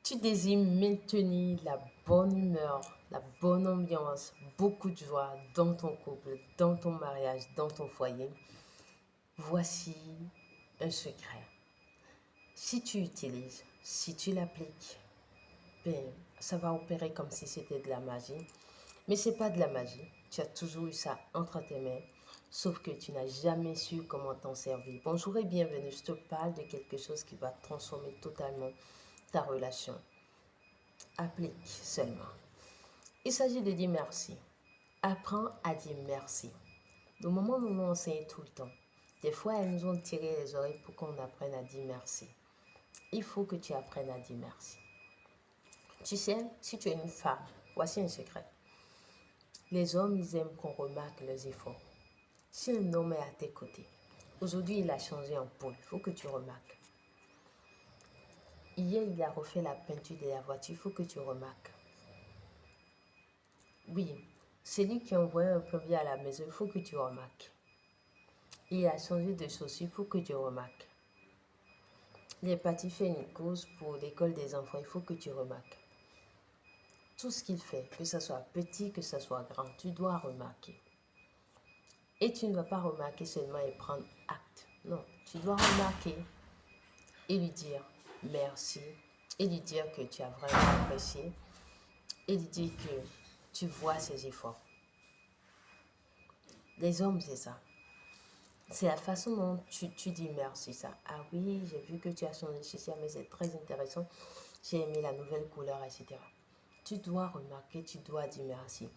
Tu désires maintenir la bonne humeur, la bonne ambiance, beaucoup de joie dans ton couple, dans ton mariage, dans ton foyer. Voici un secret. Si tu utilises, si tu l'appliques, ben, ça va opérer comme si c'était de la magie. Mais c'est pas de la magie. Tu as toujours eu ça entre tes mains, sauf que tu n'as jamais su comment t'en servir. Bonjour et bienvenue. Je te parle de quelque chose qui va transformer totalement ta relation. Applique seulement. Il s'agit de dire merci. Apprends à dire merci. Le moment où nous enseignons tout le temps, des fois elles nous ont tiré les oreilles pour qu'on apprenne à dire merci. Il faut que tu apprennes à dire merci. Tu sais, si tu es une femme, voici un secret. Les hommes, ils aiment qu'on remarque leurs efforts. Si un homme est à tes côtés, aujourd'hui il a changé en poule, il faut que tu remarques. Hier, il a refait la peinture de la voiture, il faut que tu remarques. Oui, c'est lui qui a envoyé un plombier à la maison, il faut que tu remarques. Il a changé de chaussures, il faut que tu remarques. Il est parti faire une course pour l'école des enfants, il faut que tu remarques. Tout ce qu'il fait, que ce soit petit, que ce soit grand, tu dois remarquer. Et tu ne vas pas remarquer seulement et prendre acte. Non, tu dois remarquer et lui dire merci, et lui dire que tu as vraiment apprécié, et lui dire que tu vois ses efforts. Les hommes, c'est ça. C'est la façon dont tu dis merci, ça. Ah oui, j'ai vu que tu as changé ceci, mais c'est très intéressant. J'ai aimé la nouvelle couleur, etc. Tu dois remarquer, tu dois dire merci.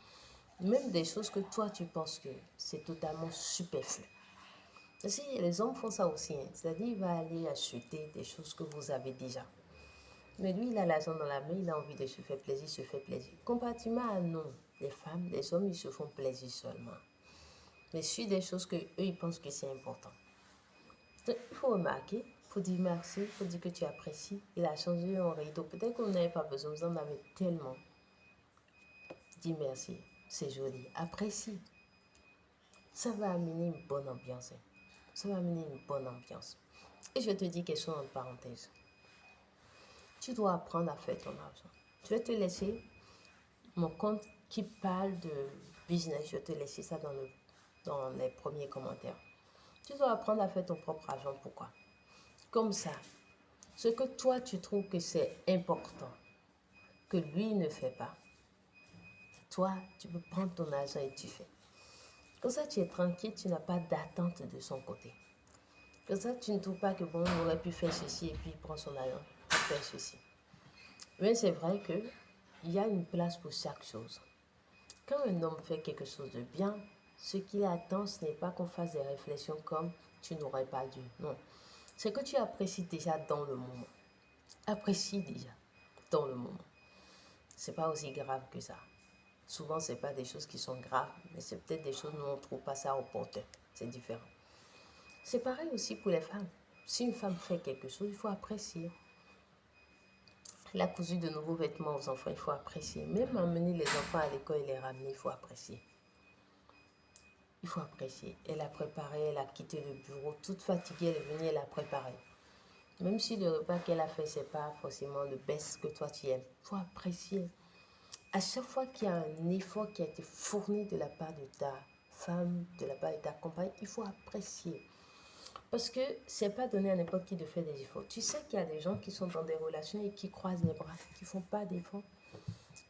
Même des choses que toi, tu penses que c'est totalement superflu. Si les hommes font ça aussi, hein. C'est-à-dire il va aller acheter des choses que vous avez déjà. Mais lui, il a l'argent dans la main, il a envie de se faire plaisir, il se fait plaisir. Comparativement à nous, les femmes, les hommes, ils se font plaisir seulement. Mais sur des choses que eux, ils pensent que c'est important. Donc, il faut remarquer, il faut dire merci, il faut dire que tu apprécies. Il a changé un rideau. Peut-être qu'on n'avait pas besoin, vous en avez tellement. Dis merci, c'est joli. Apprécie. Ça va amener une bonne ambiance. Ça va amener une bonne ambiance. Et je te dis quelque chose en parenthèse. Tu dois apprendre à faire ton argent. Je vais te laisser mon compte qui parle de business. Je vais te laisser ça dans les premiers commentaires. Tu dois apprendre à faire ton propre argent. Pourquoi? Comme ça, ce que toi tu trouves que c'est important, que lui ne fait pas, toi tu peux prendre ton argent et tu fais. Comme ça tu es tranquille, tu n'as pas d'attente de son côté. Comme ça tu ne trouves pas que bon, il aurait pu faire ceci et puis il prend son argent pour faire ceci. Mais c'est vrai qu'il y a une place pour chaque chose. Quand un homme fait quelque chose de bien, ce qu'il attend, ce n'est pas qu'on fasse des réflexions comme tu n'aurais pas dû. Non. C'est que tu apprécies déjà dans le moment. Apprécie déjà dans le moment. C'est pas aussi grave que ça. Souvent, c'est pas des choses qui sont graves, mais c'est peut-être des choses où on ne trouve pas ça opportun. C'est différent. C'est pareil aussi pour les femmes. Si une femme fait quelque chose, il faut apprécier. Elle a cousu de nouveaux vêtements aux enfants, il faut apprécier. Même amener les enfants à l'école et les ramener, il faut apprécier. Il faut apprécier. Elle a préparé, elle a quitté le bureau, toute fatiguée, elle est venue, elle a préparé. Même si le repas qu'elle a fait, c'est pas forcément le best que toi tu aimes, il faut apprécier. À chaque fois qu'il y a un effort qui a été fourni de la part de ta femme, de la part de ta compagne, il faut apprécier. Parce que c'est pas donné à n'importe qui de faire des efforts. Tu sais qu'il y a des gens qui sont dans des relations et qui croisent les bras, qui font pas d'efforts.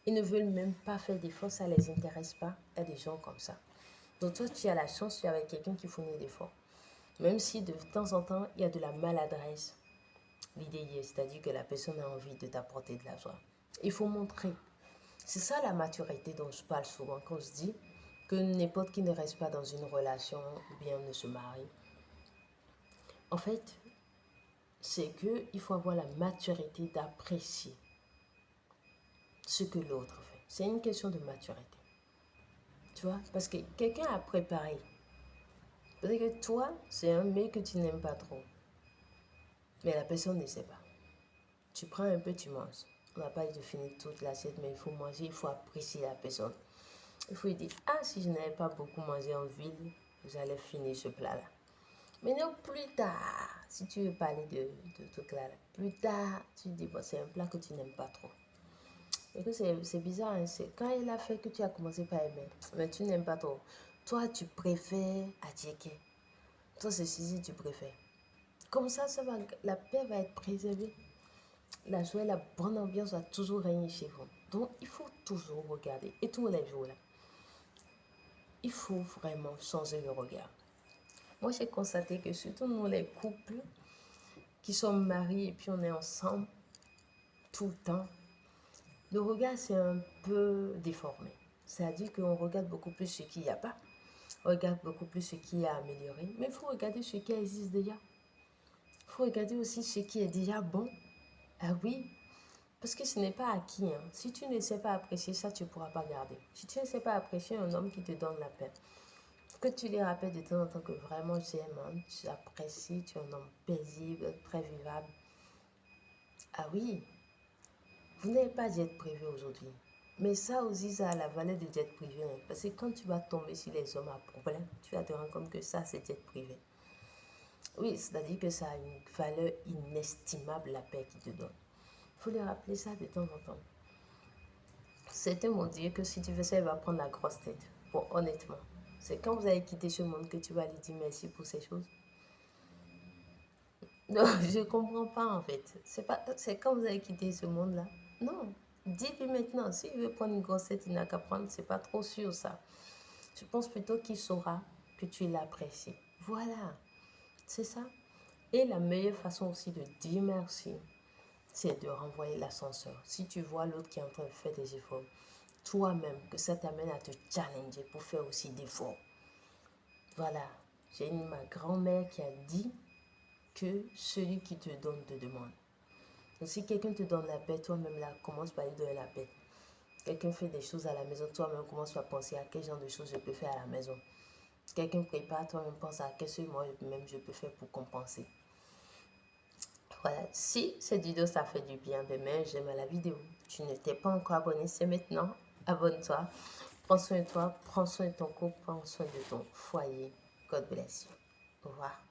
Ils ne veulent même pas faire d'efforts, ça les intéresse pas. Il y a des gens comme ça. Donc toi, tu as la chance, tu es avec quelqu'un qui fournit d'efforts. Même si de temps en temps, il y a de la maladresse. L'idée y est, c'est-à-dire que la personne a envie de t'apporter de la joie. Il faut montrer. C'est ça la maturité dont je parle souvent quand je dis que n'importe qui ne reste pas dans une relation ou bien ne se marie. En fait, c'est qu'il faut avoir la maturité d'apprécier ce que l'autre fait. C'est une question de maturité. Tu vois, parce que quelqu'un a préparé. Peut-être que toi, c'est un mec que tu n'aimes pas trop. Mais la personne ne sait pas. Tu prends un peu, tu manges. On n'a pas dit de finir toute l'assiette, mais il faut manger, il faut apprécier la personne. Il faut lui dire, ah, si je n'avais pas beaucoup mangé en ville, j'allais finir ce plat-là. Maintenant, plus tard, si tu veux parler de trucs là, plus tard, tu dis, bon, c'est un plat que tu n'aimes pas trop. Et que c'est bizarre, hein, c'est quand il a fait que tu as commencé par aimer, mais tu n'aimes pas trop. Toi, tu préfères Adjeke. Toi, c'est Sisi, tu préfères. Comme ça va, la paix va être préservée. La joie, la bonne ambiance va toujours régner chez vous. Donc, il faut toujours regarder. Et tous les jours, là, il faut vraiment changer le regard. Moi, j'ai constaté que surtout nous, les couples qui sommes mariés et puis on est ensemble tout le temps, le regard, c'est un peu déformé. C'est-à-dire qu'on regarde beaucoup plus ce qu'il n'y a pas, on regarde beaucoup plus ce qui est amélioré, mais il faut regarder ce qui existe déjà. Il faut regarder aussi ce qui est déjà bon. Ah oui, parce que ce n'est pas acquis. Hein. Si tu ne sais pas apprécier ça, tu ne pourras pas garder. Si tu ne sais pas apprécier un homme qui te donne la paix, que tu lui rappelles de temps en temps que vraiment j'aime, hein, tu apprécies, tu es un homme paisible, très vivable. Ah oui, vous n'avez pas de jet privé aujourd'hui. Mais ça aussi, ça a la valeur de jet privé. Hein, parce que quand tu vas tomber sur les hommes à problème, tu vas te rendre compte que ça, c'est jet privé. Oui, c'est-à-dire que ça a une valeur inestimable, la paix qu'il te donne. Il faut lui rappeler ça de temps en temps. Certains m'ont dit que si tu fais ça, il va prendre la grosse tête. Bon, honnêtement, c'est quand vous allez quitter ce monde que tu vas lui dire merci pour ces choses. Non, je ne comprends pas en fait. C'est quand vous allez quitter ce monde-là. Non, dis-lui maintenant. S'il veut prendre une grosse tête, il n'a qu'à prendre. C'est pas trop sûr ça. Je pense plutôt qu'il saura que tu l'apprécies. Voilà, c'est ça. Et la meilleure façon aussi de dire merci, c'est de renvoyer l'ascenseur. Si tu vois l'autre qui est en train de faire des efforts, toi-même, que ça t'amène à te challenger pour faire aussi d'efforts. Voilà, j'ai ma grand-mère qui a dit que celui qui te donne te demande. Donc, si quelqu'un te donne la paix, toi-même là, commence par lui donner la paix. Quelqu'un fait des choses à la maison, toi-même commence par penser à quel genre de choses je peux faire à la maison. Quelqu'un prépare, toi-même pense à quel chose moi-même je peux faire pour compenser. Voilà, si cette vidéo ça fait du bien, ben j'aime la vidéo. Tu ne t'es pas encore abonné, c'est maintenant. Abonne-toi. Prends soin de toi, prends soin de ton couple, prends soin de ton foyer. God bless you. Au revoir.